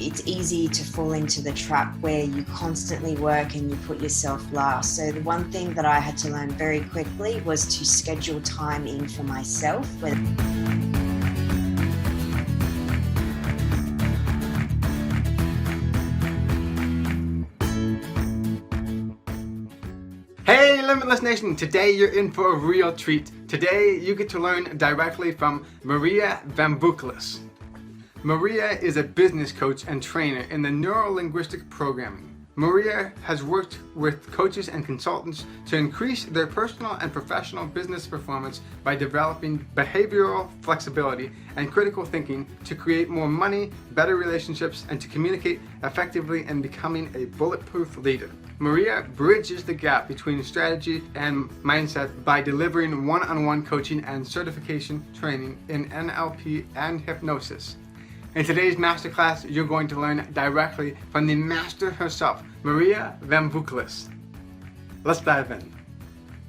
it's easy to fall into the trap where you constantly work and you put yourself last. So the one thing that I had to learn very quickly was to schedule time in for myself. Hey Limitless Nation, today you're in for a real treat. Today you get to learn directly from Maria Vamvouklis. Maria is a business coach and trainer in the Neuro-Linguistic programming. Maria has worked with coaches and consultants to increase their personal and professional business performance by developing behavioral flexibility and critical thinking to create more money, better relationships, and to communicate effectively and becoming a bulletproof leader. Maria bridges the gap between strategy and mindset by delivering one-on-one coaching and certification training in NLP and Hypnosis. In today's masterclass, you're going to learn directly from the master herself, Maria Vamvouklis. Let's dive in.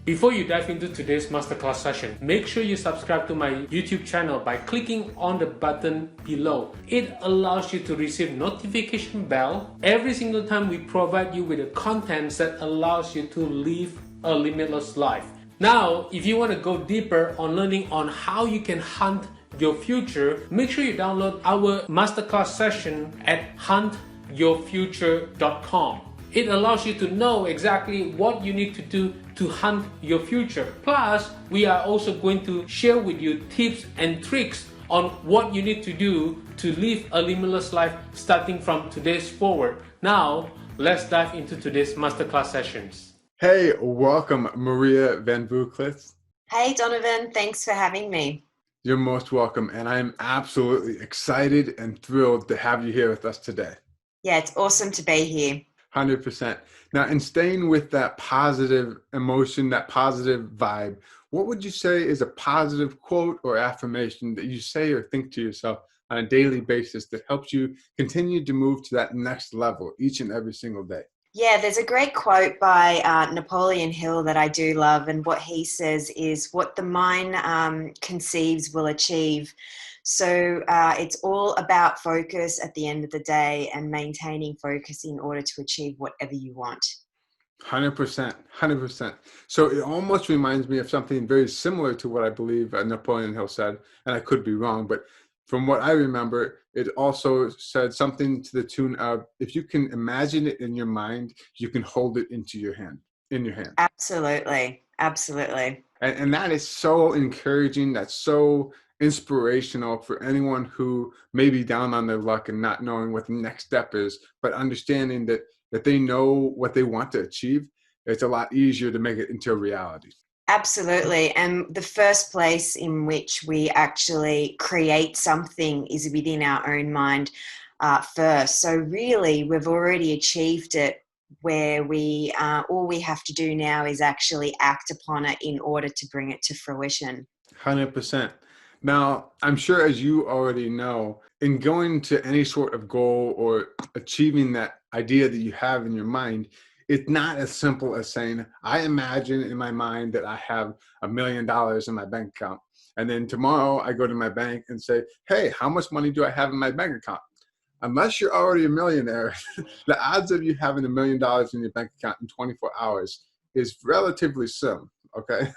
Before you dive into today's masterclass session, make sure you subscribe to my YouTube channel by clicking on the button below. It allows you to receive notification bell every single time we provide you with the contents that allows you to live a limitless life. Now, if you want to go deeper on learning on how you can hunt your future, make sure you download our masterclass session at huntyourfuture.com. It allows you to know exactly what you need to do to hunt your future. Plus, we are also going to share with you tips and tricks on what you need to do to live a limitless life starting from today's forward. Now, let's dive into today's masterclass sessions. Hey, welcome Maria Vamvouklis. Hey Donovan, thanks for having me. You're most welcome, and I'm absolutely excited and thrilled to have you here with us today. Yeah, it's awesome to be here. 100%. Now, in staying with that positive emotion, that positive vibe, what would you say is a positive quote or affirmation that you say or think to yourself on a daily basis that helps you continue to move to that next level each and every single day? Yeah, there's a great quote by Napoleon Hill that I do love, and what he says is, what the mind conceives will achieve. So it's all about focus at the end of the day and maintaining focus in order to achieve whatever you want. 100%, 100%. So it almost reminds me of something very similar to what I believe Napoleon Hill said, and I could be wrong, but from what I remember, it also said something to the tune of, if you can imagine it in your mind, you can hold it in your hand. Absolutely, absolutely. And that is so encouraging. That's so inspirational for anyone who may be down on their luck and not knowing what the next step is, but understanding that they know what they want to achieve. It's a lot easier to make it into a reality. Absolutely. And the first place in which we actually create something is within our own mind first. So really, we've already achieved it, where we all we have to do now is actually act upon it in order to bring it to fruition. 100%. Now, I'm sure, as you already know, in going to any sort of goal or achieving that idea that you have in your mind, it's not as simple as saying, I imagine in my mind that I have $1 million in my bank account. And then tomorrow I go to my bank and say, hey, how much money do I have in my bank account? Unless you're already a millionaire, the odds of you having $1 million in your bank account in 24 hours is relatively slim, okay?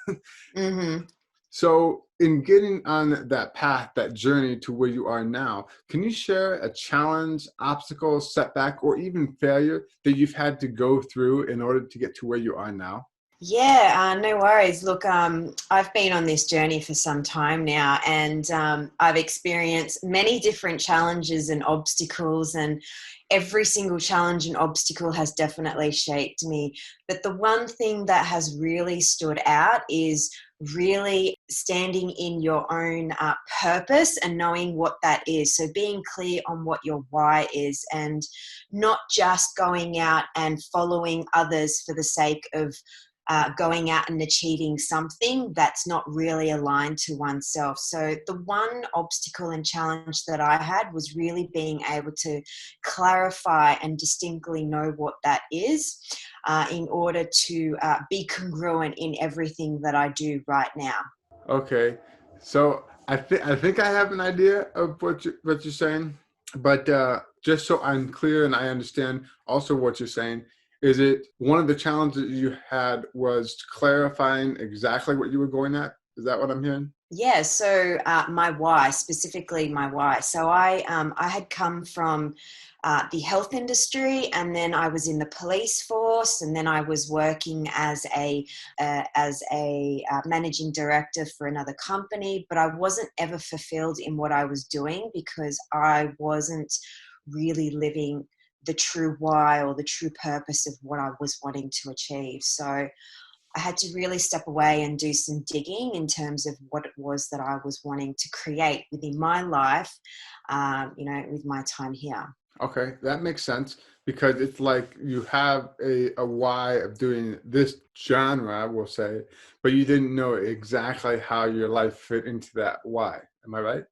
Mm-hmm. So in getting on that path, that journey to where you are now, can you share a challenge, obstacle, setback, or even failure that you've had to go through in order to get to where you are now? Yeah, no worries. Look, I've been on this journey for some time now, and I've experienced many different challenges and obstacles, and every single challenge and obstacle has definitely shaped me. But the one thing that has really stood out is really standing in your own purpose and knowing what that is. So being clear on what your why is, and not just going out and following others for the sake of going out and achieving something that's not really aligned to oneself. So the one obstacle and challenge that I had was really being able to clarify and distinctly know what that is in order to be congruent in everything that I do right now. Okay, so I think I have an idea of what you're saying. But just so I'm clear and I understand also what you're saying, is it one of the challenges you had was clarifying exactly what you were going at? Is that what I'm hearing? Yeah, so my why, specifically my why. So I had come from the health industry, and then I was in the police force, and then I was working as a managing director for another company. But I wasn't ever fulfilled in what I was doing because I wasn't really living the true why or the true purpose of what I was wanting to achieve. So I had to really step away and do some digging in terms of what it was that I was wanting to create within my life, with my time here. Okay, that makes sense because it's like you have a why of doing this genre, we'll say, but you didn't know exactly how your life fit into that why. Am I right?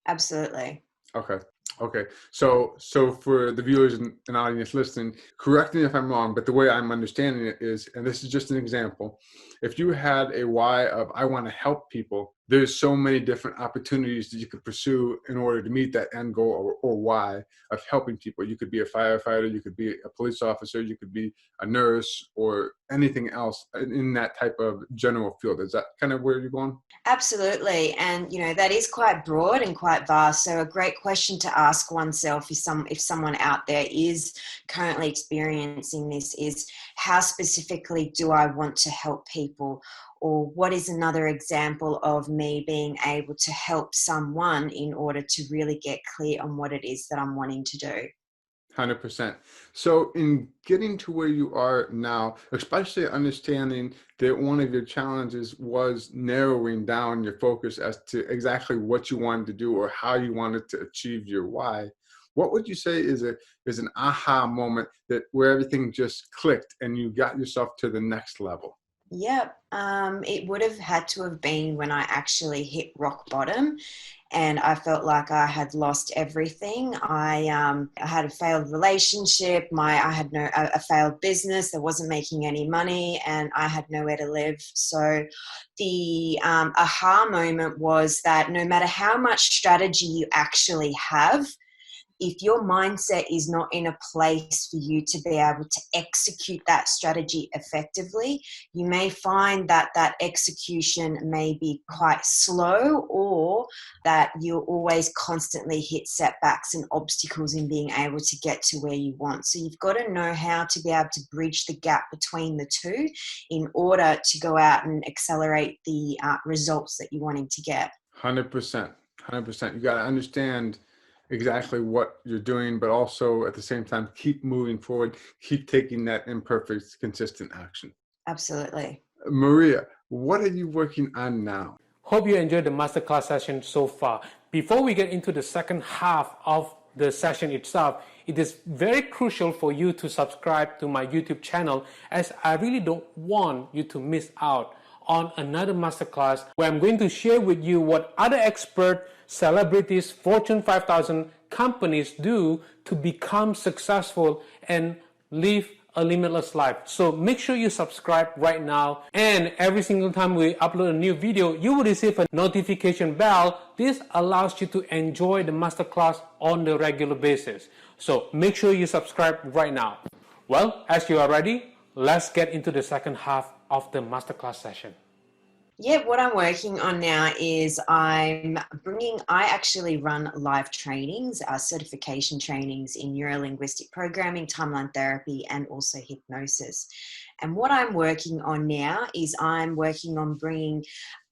Absolutely. Okay. Okay. So for the viewers and audience listening, correct me if I'm wrong, but the way I'm understanding it is, and this is just an example, if you had a why of I want to help people, there's so many different opportunities that you could pursue in order to meet that end goal or why of helping people. You could be a firefighter, you could be a police officer, you could be a nurse or anything else in that type of general field. Is that kind of where you're going? Absolutely. And, that is quite broad and quite vast. So a great question to ask oneself is if someone out there is currently experiencing this is how specifically do I want to help people? Or what is another example of me being able to help someone in order to really get clear on what it is that I'm wanting to do? 100%. So in getting to where you are now, especially understanding that one of your challenges was narrowing down your focus as to exactly what you wanted to do or how you wanted to achieve your why, what would you say is an aha moment that where everything just clicked and you got yourself to the next level? Yep. It would have had to have been when I actually hit rock bottom and I felt like I had lost everything. I had a failed relationship. I had a failed business that wasn't making any money, and I had nowhere to live. So the aha moment was that no matter how much strategy you actually have, if your mindset is not in a place for you to be able to execute that strategy effectively, you may find that that execution may be quite slow, or that you'll always constantly hit setbacks and obstacles in being able to get to where you want. So you've got to know how to be able to bridge the gap between the two in order to go out and accelerate the results that you're wanting to get. 100%. 100%. You got to understand exactly what you're doing, but also at the same time, keep moving forward, keep taking that imperfect, consistent action. Absolutely. Maria, what are you working on now? Hope you enjoyed the masterclass session so far. Before we get into the second half of the session itself, it is very crucial for you to subscribe to my YouTube channel, as I really don't want you to miss out on another masterclass where I'm going to share with you what other experts, celebrities, Fortune 5000 companies do to become successful and live a limitless life. So make sure you subscribe right now, and every single time we upload a new video, you will receive a notification bell. This allows you to enjoy the masterclass on the regular basis. So make sure you subscribe right now. Well, as you are ready, let's get into the second half of the masterclass session. Yeah, what I'm working on now is I actually run live trainings, certification trainings in Neuro-Linguistic programming, timeline therapy, and also hypnosis. And what I'm working on now is I'm working on bringing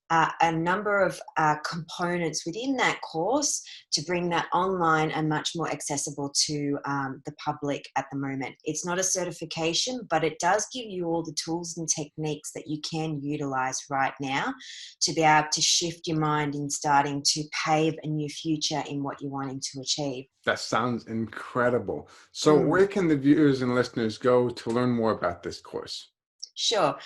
a number of components within that course to bring that online and much more accessible to the public at the moment. It's not a certification, but it does give you all the tools and techniques that you can utilize right now to be able to shift your mind in starting to pave a new future in what you're wanting to achieve. That sounds incredible. So where can the viewers and listeners go to learn more about this course? Sure.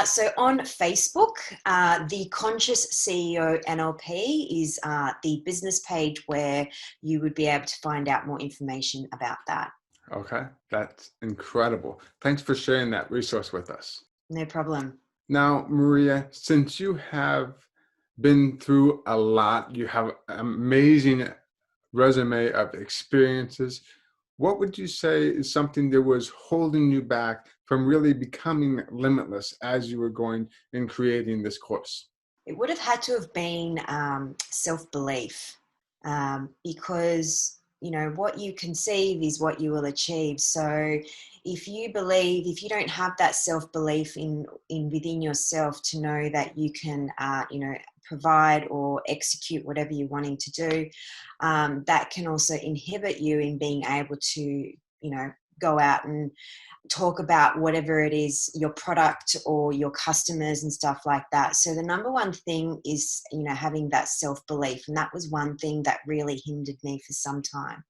So on Facebook, the Conscious CEO NLP is the business page where you would be able to find out more information about that. Okay, that's incredible. Thanks for sharing that resource with us. No problem. Now, Maria, since you have been through a lot, you have amazing resume of experiences, what would you say is something that was holding you back from really becoming limitless as you were going and creating this course? It would have had to have been self-belief, because what you conceive is what you will achieve. So if you don't have that self-belief in within yourself to know that you can provide or execute whatever you're wanting to do, that can also inhibit you in being able to go out and talk about whatever it is, your product or your customers and stuff like that. So the number one thing is, having that self-belief. And that was one thing that really hindered me for some time.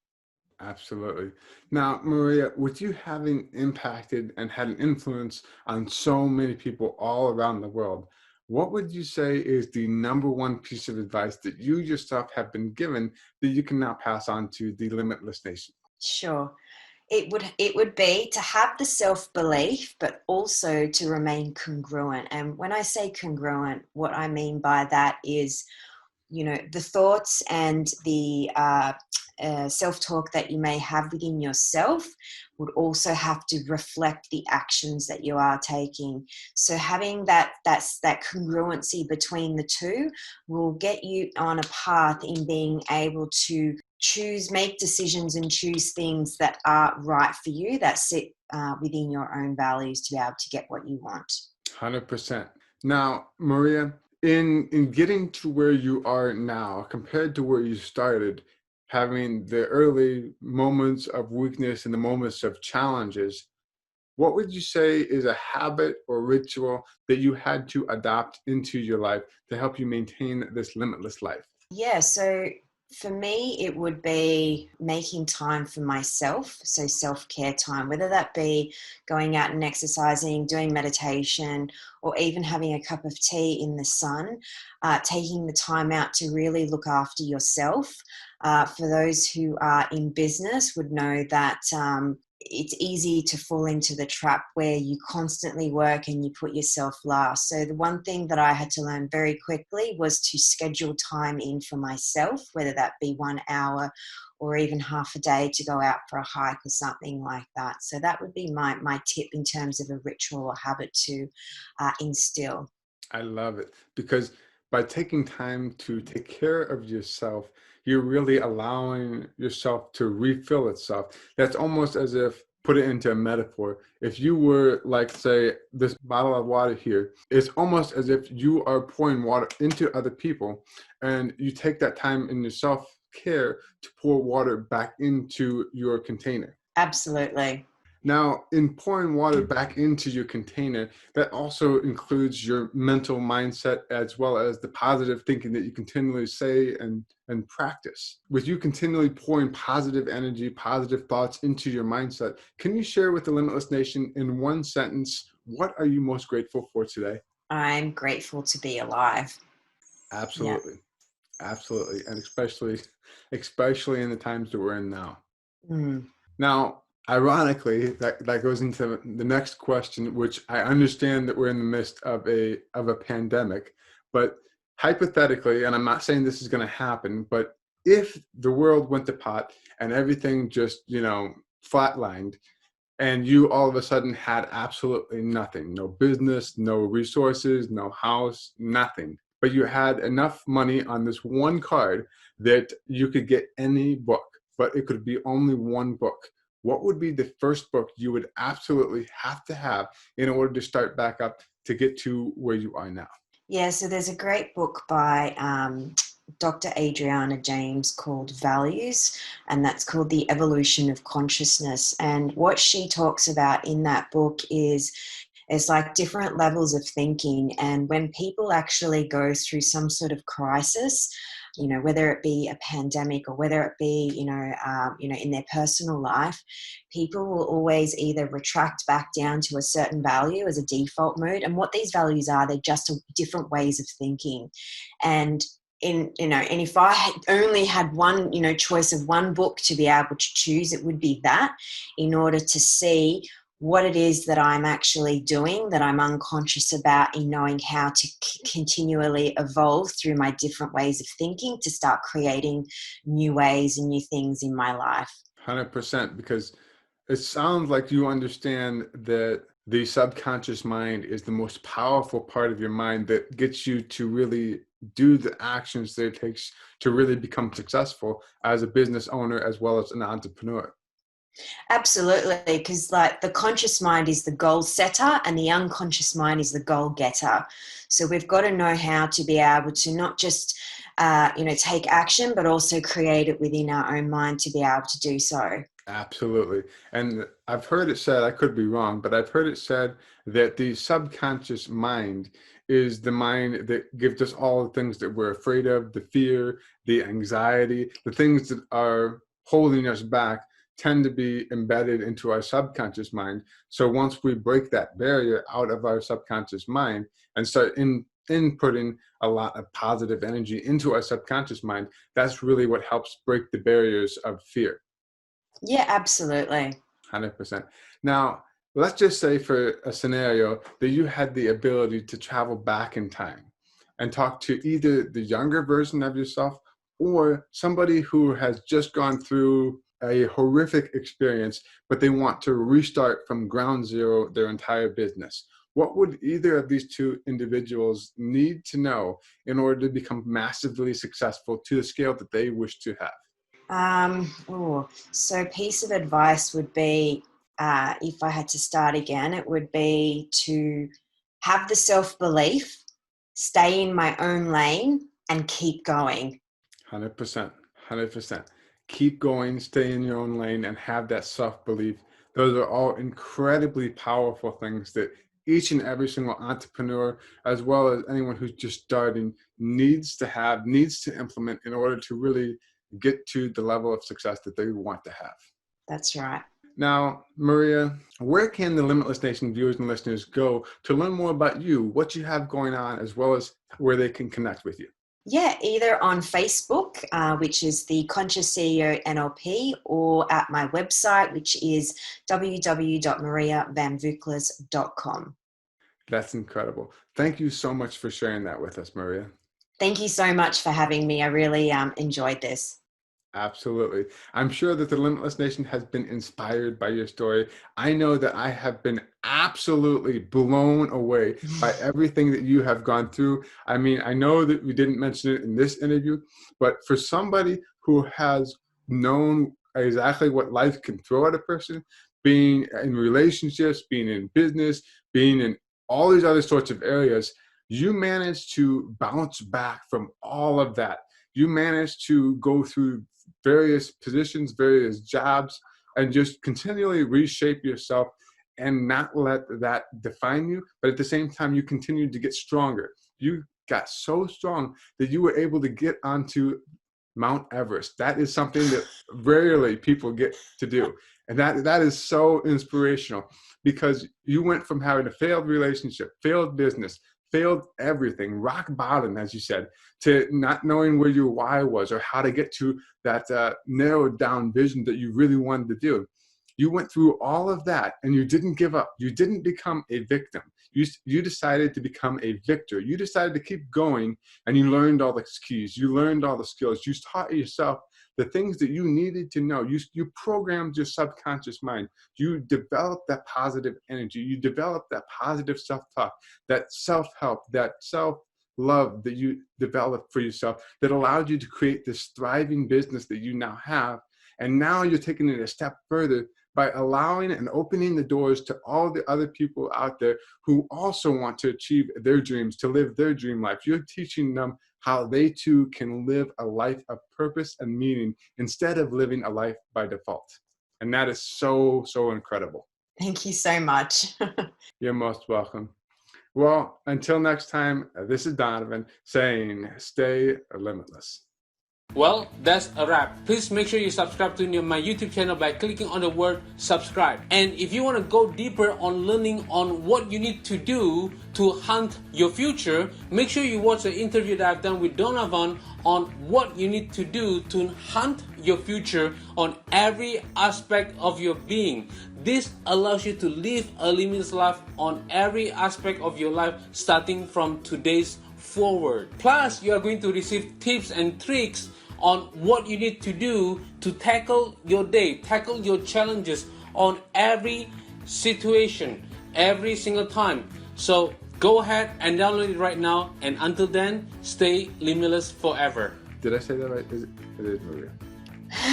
Absolutely. Now, Maria, with you having impacted and had an influence on so many people all around the world, what would you say is the number one piece of advice that you yourself have been given that you can now pass on to the Limitless Nation? Sure. It would be to have the self-belief, but also to remain congruent. And when I say congruent, what I mean by that is, the thoughts and the self-talk that you may have within yourself would also have to reflect the actions that you are taking. So having that congruency between the two will get you on a path in being able to make decisions and choose things that are right for you, that sit within your own values to be able to get what you want. 100%. Now, Maria, in getting to where you are now, compared to where you started, having the early moments of weakness and the moments of challenges, what would you say is a habit or ritual that you had to adopt into your life to help you maintain this limitless life? Yeah, so for me, it would be making time for myself, so self-care time, whether that be going out and exercising, doing meditation, or even having a cup of tea in the sun, taking the time out to really look after yourself. For those who are in business would know that it's easy to fall into the trap where you constantly work and you put yourself last. So the one thing that I had to learn very quickly was to schedule time in for myself, whether that be 1 hour or even half a day to go out for a hike or something like that. So that would be my tip in terms of a ritual or habit to instill. I love it, because by taking time to take care of yourself, you're really allowing yourself to refill itself. That's almost as if, put it into a metaphor, if you were like, say, this bottle of water here, it's almost as if you are pouring water into other people, and you take that time in your self-care to pour water back into your container. Absolutely. Now, in pouring water back into your container, that also includes your mental mindset as well as the positive thinking that you continually say and practice. With you continually pouring positive energy, positive thoughts into your mindset, can you share with the Limitless Nation in one sentence, what are you most grateful for today? I'm grateful to be alive. Yeah. Absolutely. Absolutely. And especially in the times that we're in now. Mm. Now, ironically, that goes into the next question, which I understand that we're in the midst of a pandemic, but hypothetically, and I'm not saying this is going to happen, but if the world went to pot and everything just, flatlined, and you all of a sudden had absolutely nothing, no business, no resources, no house, nothing, but you had enough money on this one card that you could get any book, but it could be only one book. What would be the first book you would absolutely have to have in order to start back up to get to where you are now? Yeah, so there's a great book by Dr. Adriana James called Values, and that's called The Evolution of Consciousness. And what she talks about in that book is it's like different levels of thinking. And when people actually go through some sort of crisis, whether it be a pandemic or whether it be, in their personal life, people will always either retract back down to a certain value as a default mode. And what these values are, they're just different ways of thinking. And and if I had only had one, choice of one book to be able to choose, it would be that, in order to see what it is that I'm actually doing, that I'm unconscious about, in knowing how to continually evolve through my different ways of thinking to start creating new ways and new things in my life. 100%, because it sounds like you understand that the subconscious mind is the most powerful part of your mind that gets you to really do the actions that it takes to really become successful as a business owner as well as an entrepreneur. Absolutely, because like the conscious mind is the goal setter and the unconscious mind is the goal getter. So we've got to know how to be able to not just take action, but also create it within our own mind to be able to do so. Absolutely. And I've heard it said, I could be wrong, but I've heard it said that the subconscious mind is the mind that gives us all the things that we're afraid of, the fear, the anxiety, the things that are holding us back tend to be embedded into our subconscious mind. So once we break that barrier out of our subconscious mind and start inputting a lot of positive energy into our subconscious mind, that's really what helps break the barriers of fear. Yeah, absolutely. 100%. Now, let's just say for a scenario that you had the ability to travel back in time and talk to either the younger version of yourself or somebody who has just gone through a horrific experience, but they want to restart from ground zero their entire business. What would either of these two individuals need to know in order to become massively successful to the scale that they wish to have? So piece of advice would be, if I had to start again, it would be to have the self-belief, stay in my own lane and keep going. 100%, 100%. Keep going, stay in your own lane and have that self-belief. Those are all incredibly powerful things that each and every single entrepreneur, as well as anyone who's just starting, needs to implement in order to really get to the level of success that they want to have. That's right. Now, Maria, where can the Limitless Nation viewers and listeners go to learn more about you, what you have going on, as well as where they can connect with you? Yeah, either on Facebook, which is the Conscious CEO NLP, or at my website, which is www.mariavamvouklis.com. That's incredible. Thank you so much for sharing that with us, Maria. Thank you so much for having me. I really enjoyed this. Absolutely. I'm sure that the Limitless Nation has been inspired by your story. I know that I have been absolutely blown away by everything that you have gone through. I mean, I know that we didn't mention it in this interview, but for somebody who has known exactly what life can throw at a person, being in relationships, being in business, being in all these other sorts of areas, you managed to bounce back from all of that. You managed to go through various positions, various jobs, and just continually reshape yourself and not let that define you. But at the same time, you continued to get stronger. You got so strong that you were able to get onto Mount Everest. That is something that rarely people get to do. And that is so inspirational, because you went from having a failed relationship, failed business, failed everything, rock bottom, as you said, to not knowing where your why was or how to get to that narrowed down vision that you really wanted to do. You went through all of that and you didn't give up. You didn't become a victim. You decided to become a victor. You decided to keep going, and you learned all the keys. You learned all the skills. You taught yourself the things that you needed to know. You programmed your subconscious mind. You developed that positive energy. You developed that positive self-talk, that self-help, that self-love that you developed for yourself that allowed you to create this thriving business that you now have. And now you're taking it a step further by allowing and opening the doors to all the other people out there who also want to achieve their dreams, to live their dream life. You're teaching them how they too can live a life of purpose and meaning instead of living a life by default. And that is so, so incredible. Thank you so much. You're most welcome. Well, until next time, this is Donovan saying, stay limitless. Well, that's a wrap. Please make sure you subscribe to my YouTube channel by clicking on the word subscribe. And if you want to go deeper on learning on what you need to do to hunt your future, make sure you watch the interview that I've done with Donovan on what you need to do to hunt your future on every aspect of your being. This allows you to live a limitless life on every aspect of your life starting from today's forward. Plus, you are going to receive tips and tricks on what you need to do to tackle your day, tackle your challenges on every situation, every single time. So go ahead and download it right now, and until then, stay limitless forever. Did I say that right? It is Maria.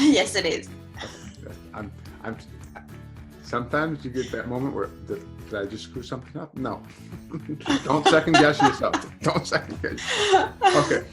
Yes, it is. I'm sometimes you get that moment where did I just screw something up? No. Don't second guess yourself. Don't second guess yourself. Okay.